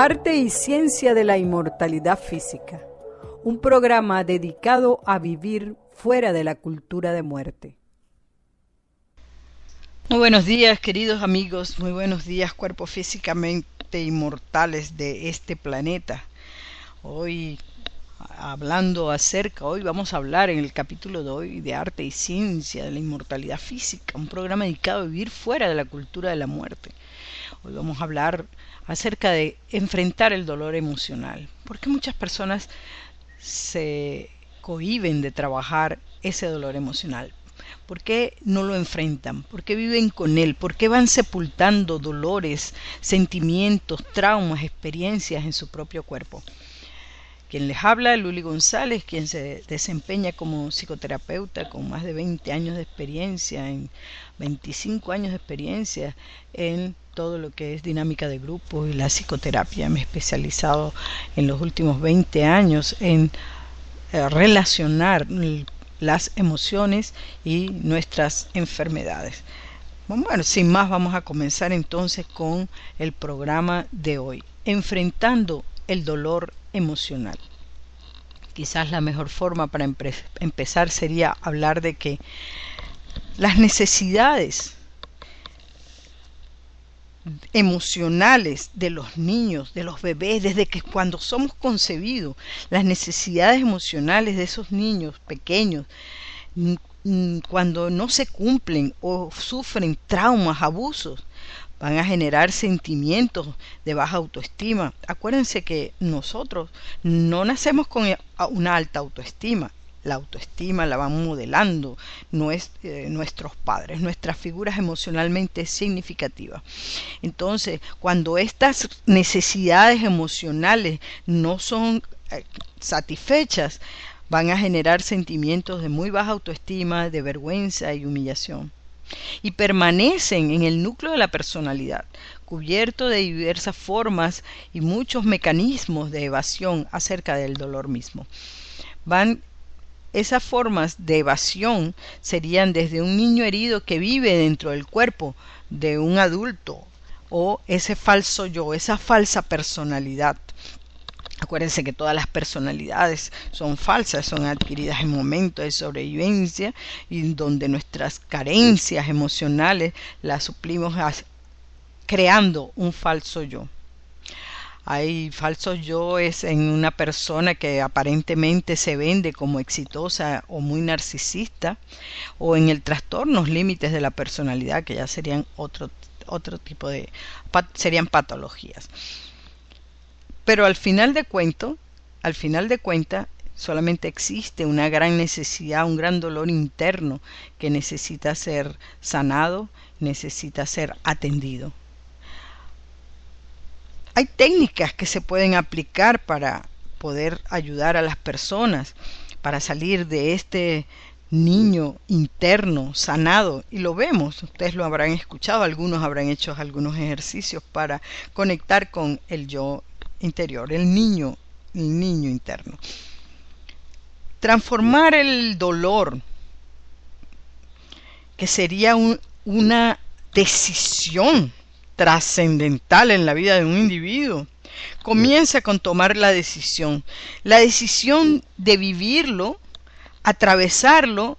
Arte y Ciencia de la Inmortalidad Física, un programa dedicado a vivir fuera de la cultura de muerte. Muy buenos días, queridos amigos, muy buenos días, cuerpos físicamente inmortales de este planeta. Hoy vamos a hablar en el capítulo de hoy de Arte y Ciencia de la Inmortalidad Física, un programa dedicado a vivir fuera de la cultura de la muerte. Hoy vamos a hablar acerca de enfrentar el dolor emocional. ¿Por qué muchas personas se cohíben de trabajar ese dolor emocional? ¿Por qué no lo enfrentan? ¿Por qué viven con él? ¿Por qué van sepultando dolores, sentimientos, traumas, experiencias en su propio cuerpo? Quien les habla, Luli González, quien se desempeña como psicoterapeuta con más de 20 años de experiencia, 25 años de experiencia en todo lo que es dinámica de grupo y la psicoterapia. Me he especializado en los últimos 20 años en relacionar las emociones y nuestras enfermedades. Bueno, sin más, vamos a comenzar entonces con el programa de hoy, enfrentando el dolor emocional. Quizás la mejor forma para empezar sería hablar de que las necesidades emocionales de los niños, de los bebés, desde que cuando somos concebidos, las necesidades emocionales de esos niños pequeños, cuando no se cumplen o sufren traumas, abusos, van a generar sentimientos de baja autoestima. Acuérdense que nosotros no nacemos con una alta autoestima. La autoestima la van modelando nuestros padres, nuestras figuras emocionalmente significativas. Entonces, cuando estas necesidades emocionales no son satisfechas, van a generar sentimientos de muy baja autoestima, de vergüenza y humillación. Y permanecen en el núcleo de la personalidad, cubierto de diversas formas y muchos mecanismos de evasión acerca del dolor mismo. Esas formas de evasión serían desde un niño herido que vive dentro del cuerpo de un adulto, o ese falso yo, esa falsa personalidad. Acuérdense que todas las personalidades son falsas, son adquiridas en momentos de sobrevivencia y donde nuestras carencias emocionales las suplimos creando un falso yo. Hay falsos yoes en una persona que aparentemente se vende como exitosa o muy narcisista, o en el trastornos límites de la personalidad, que ya serían otro tipo de serían patologías. Pero al final de cuentas, solamente existe una gran necesidad, un gran dolor interno que necesita ser sanado, necesita ser atendido. Hay técnicas que se pueden aplicar para poder ayudar a las personas para salir de este niño interno sanado, y lo vemos, ustedes lo habrán escuchado, algunos habrán hecho algunos ejercicios para conectar con el yo interior, el niño interno. Transformar el dolor, que sería una decisión trascendental en la vida de un individuo, comienza con tomar la decisión de vivirlo, atravesarlo,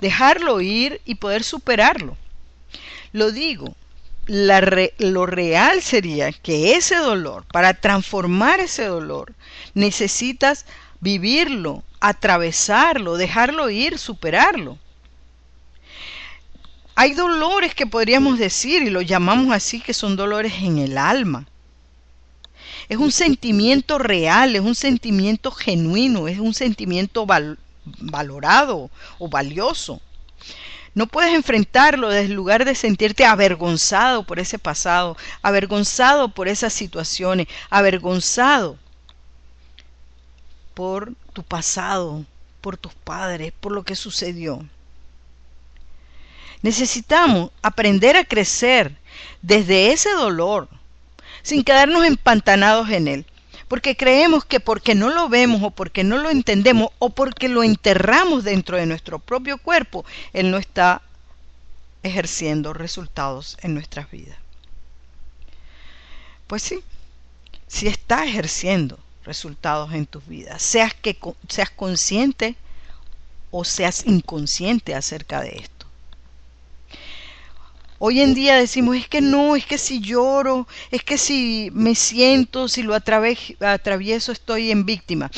dejarlo ir y poder superarlo. Lo digo, lo real sería que ese dolor, para transformar ese dolor, necesitas vivirlo, atravesarlo, dejarlo ir, superarlo. Hay dolores que podríamos decir, y lo llamamos así, que son dolores en el alma. Es un sentimiento real, es un sentimiento genuino, es un sentimiento valorado o valioso. No puedes enfrentarlo desde el lugar de sentirte avergonzado por ese pasado, avergonzado por esas situaciones, avergonzado por tu pasado, por tus padres, por lo que sucedió. Necesitamos aprender a crecer desde ese dolor, sin quedarnos empantanados en él, porque creemos que porque no lo vemos o porque no lo entendemos o porque lo enterramos dentro de nuestro propio cuerpo, él no está ejerciendo resultados en nuestras vidas. Pues sí, si está ejerciendo resultados en tus vidas, seas consciente o seas inconsciente acerca de esto. Hoy en día decimos, es que no, es que si lloro, es que si me siento, si lo atravieso estoy en víctima.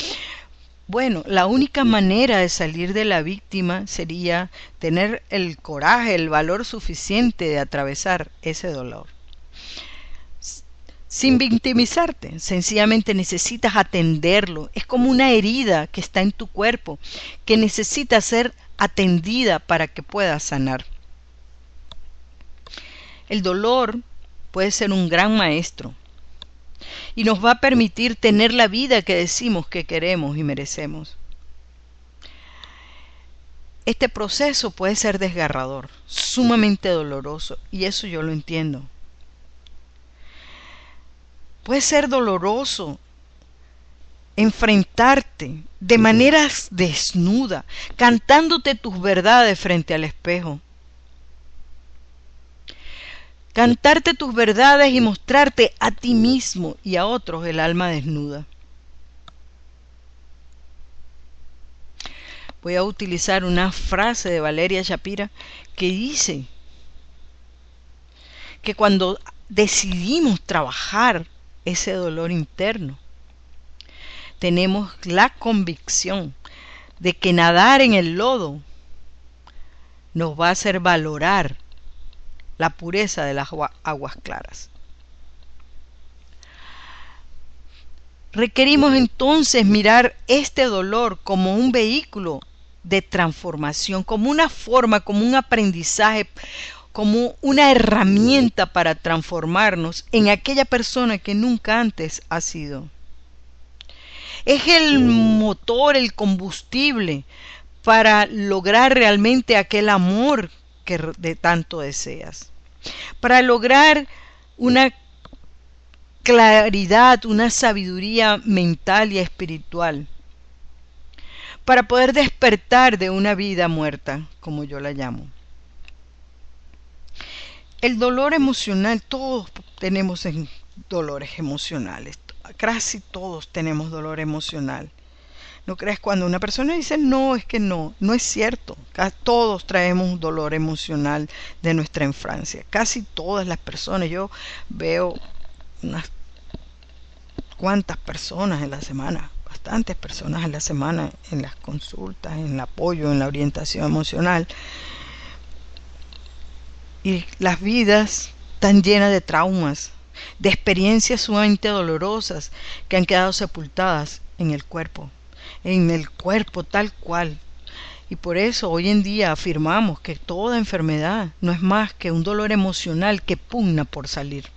Bueno, la única manera de salir de la víctima sería tener el coraje, el valor suficiente de atravesar ese dolor. Sin victimizarte, sencillamente necesitas atenderlo. Es como una herida que está en tu cuerpo, que necesita ser atendida para que pueda sanar. El dolor puede ser un gran maestro y nos va a permitir tener la vida que decimos que queremos y merecemos. Este proceso puede ser desgarrador, sumamente doloroso, y eso yo lo entiendo. Puede ser doloroso enfrentarte de manera desnuda, cantándote tus verdades frente al espejo. Cantarte tus verdades y mostrarte a ti mismo y a otros el alma desnuda. Voy a utilizar una frase de Valeria Shapira que dice que cuando decidimos trabajar ese dolor interno, tenemos la convicción de que nadar en el lodo nos va a hacer valorar la pureza de las aguas claras. Requerimos entonces mirar este dolor como un vehículo de transformación, como una forma, como un aprendizaje, como una herramienta para transformarnos en aquella persona que nunca antes ha sido. Es el motor, el combustible para lograr realmente aquel amor que de tanto deseas, para lograr una claridad, una sabiduría mental y espiritual, para poder despertar de una vida muerta, como yo la llamo. El dolor emocional, todos tenemos dolores emocionales, casi todos tenemos dolor emocional. ¿No crees? Cuando una persona dice no, es que no es cierto. Todos traemos un dolor emocional de nuestra infancia. Casi todas las personas. Yo veo unas cuantas personas en la semana, bastantes personas en la semana, en las consultas, en el apoyo, en la orientación emocional. Y las vidas están llenas de traumas, de experiencias sumamente dolorosas que han quedado sepultadas en el cuerpo tal cual. Y por eso hoy en día afirmamos que toda enfermedad no es más que un dolor emocional que pugna por salir.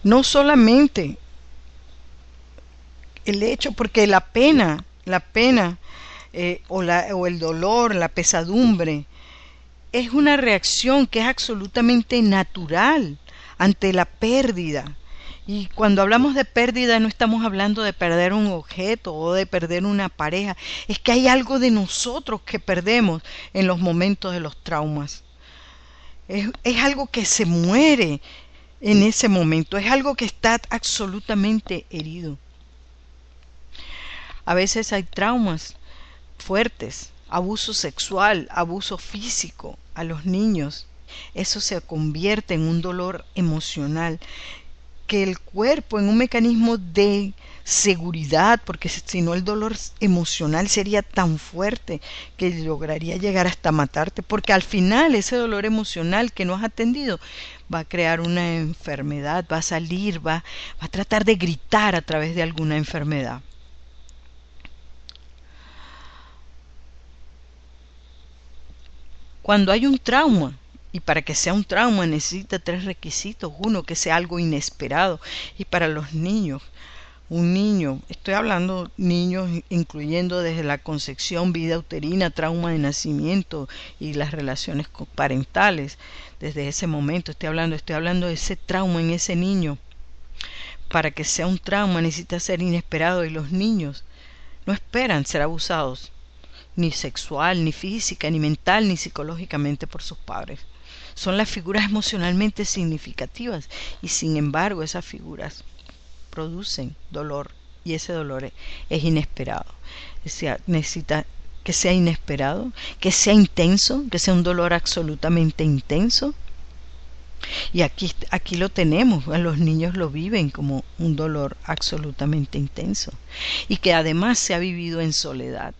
No solamente el hecho, porque la pena o el dolor, la pesadumbre, es una reacción que es absolutamente natural ante la pérdida. Y cuando hablamos de pérdida no estamos hablando de perder un objeto o de perder una pareja, es que hay algo de nosotros que perdemos en los momentos de los traumas. Es algo que se muere en ese momento, es algo que está absolutamente herido. A veces hay traumas fuertes, abuso sexual, abuso físico a los niños. Eso se convierte en un dolor emocional que el cuerpo, en un mecanismo de seguridad, porque si no el dolor emocional sería tan fuerte que lograría llegar hasta matarte, porque al final ese dolor emocional que no has atendido va a crear una enfermedad, va a salir, va a tratar de gritar a través de alguna enfermedad. Cuando hay un trauma, y para que sea un trauma necesita 3 requisitos. Uno, que sea algo inesperado. Y para los niños, un niño, estoy hablando niños incluyendo desde la concepción, vida uterina, trauma de nacimiento y las relaciones parentales. Desde ese momento estoy hablando de ese trauma en ese niño. Para que sea un trauma necesita ser inesperado, y los niños no esperan ser abusados, ni sexual, ni física, ni mental, ni psicológicamente por sus padres. son las figuras emocionalmente significativas, y sin embargo esas figuras producen dolor, y ese dolor es inesperado. O sea, necesita que sea inesperado, que sea intenso, que sea un dolor absolutamente intenso. Y aquí lo tenemos, los niños lo viven como un dolor absolutamente intenso, y que además se ha vivido en soledad.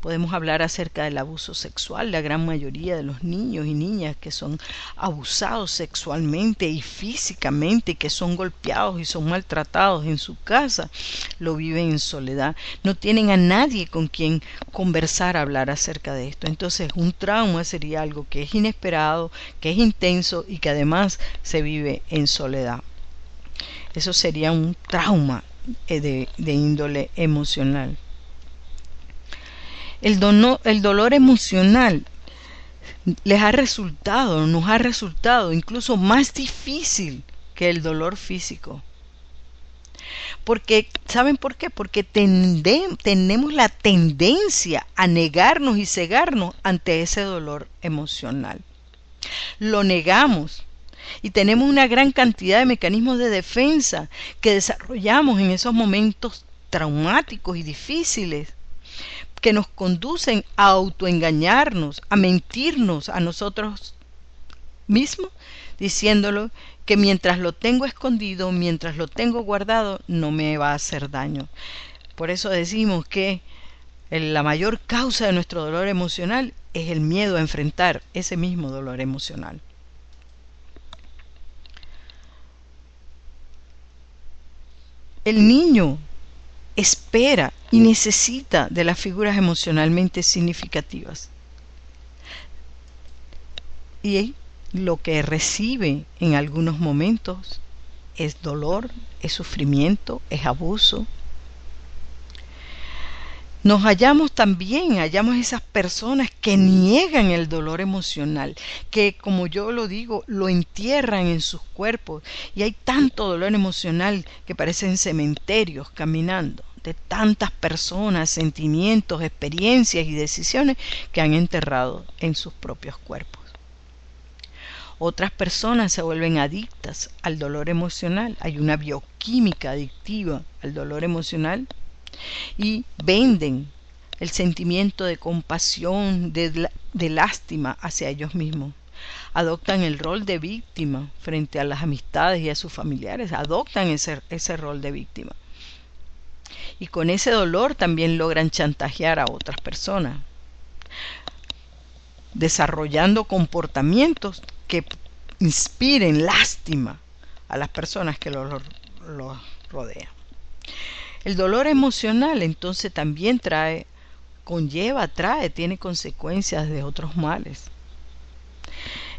Podemos hablar acerca del abuso sexual. La gran mayoría de los niños y niñas que son abusados sexualmente y físicamente, que son golpeados y son maltratados en su casa, lo viven en soledad. No tienen a nadie con quien conversar, hablar acerca de esto. Entonces, un trauma sería algo que es inesperado, que es intenso y que además se vive en soledad. Eso sería un trauma de índole emocional. El dolor emocional nos ha resultado incluso más difícil que el dolor físico. Porque, ¿saben por qué? Porque tenemos la tendencia a negarnos y cegarnos ante ese dolor emocional. Lo negamos y tenemos una gran cantidad de mecanismos de defensa que desarrollamos en esos momentos traumáticos y difíciles, que nos conducen a autoengañarnos, a mentirnos a nosotros mismos, diciéndolo que mientras lo tengo escondido, mientras lo tengo guardado, no me va a hacer daño. Por eso decimos que la mayor causa de nuestro dolor emocional es el miedo a enfrentar ese mismo dolor emocional. El niño espera y necesita de las figuras emocionalmente significativas. Y lo que recibe en algunos momentos es dolor, es sufrimiento, es abuso. Hallamos esas personas que niegan el dolor emocional, que, como yo lo digo, lo entierran en sus cuerpos, y hay tanto dolor emocional que parecen cementerios caminando, de tantas personas, sentimientos, experiencias y decisiones que han enterrado en sus propios cuerpos. Otras personas se vuelven adictas al dolor emocional. Hay una bioquímica adictiva al dolor emocional, y venden el sentimiento de compasión, de lástima hacia ellos mismos. Adoptan el rol de víctima frente a las amistades y a sus familiares. Adoptan ese rol de víctima. Y con ese dolor también logran chantajear a otras personas, desarrollando comportamientos que inspiren lástima a las personas que los rodean. El dolor emocional entonces también tiene consecuencias de otros males.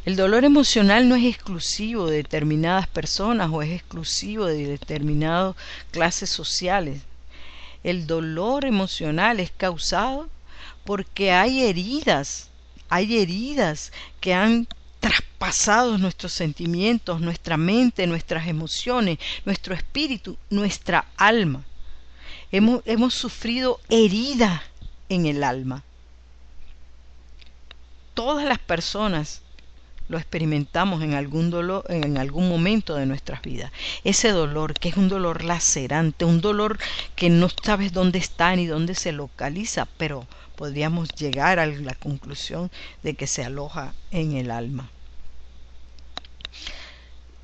El dolor emocional no es exclusivo de determinadas personas o es exclusivo de determinadas clases sociales. El dolor emocional es causado porque hay heridas que han traspasado nuestros sentimientos, nuestra mente, nuestras emociones, nuestro espíritu, nuestra alma. Hemos sufrido heridas en el alma. Todas las personas lo experimentamos en algún momento de nuestras vidas. Ese dolor, que es un dolor lacerante, un dolor que no sabes dónde está ni dónde se localiza, pero podríamos llegar a la conclusión de que se aloja en el alma.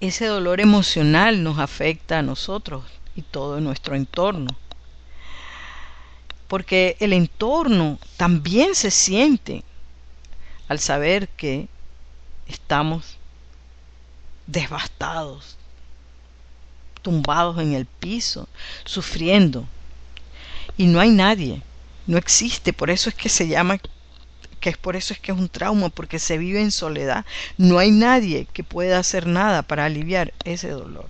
Ese dolor emocional nos afecta a nosotros y todo nuestro entorno, porque el entorno también se siente al saber que estamos devastados, tumbados en el piso, sufriendo, y no hay nadie, no existe. Por eso es que se llama, por eso es que es un trauma, porque se vive en soledad. No hay nadie que pueda hacer nada para aliviar ese dolor.